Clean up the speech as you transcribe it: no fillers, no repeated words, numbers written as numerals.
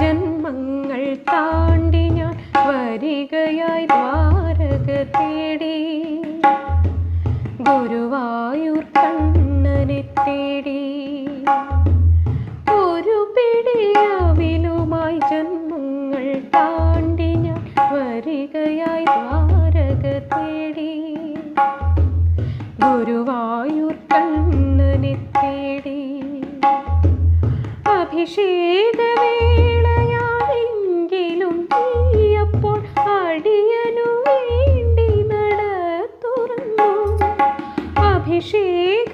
ജന്മങ്ങൾ താണ്ടി ഞാൻ വരികയായി ദ്വാരക തേടി, ഗുരുവായൂർ കണ്ണനെ തേടി. ഒരു പിടിയവിലുമായി ജന്മങ്ങൾ താണ്ടി ഞാൻ വരികയായി ദ്വാരക തേടി, ഗുരുവായൂർ കണ്ണനെ തേടി. അഭിഷേകവേളയാണെങ്കിലും നീയപ്പോൾ അടിയനു വേണ്ടി നട തുറന്നു. അഭിഷേക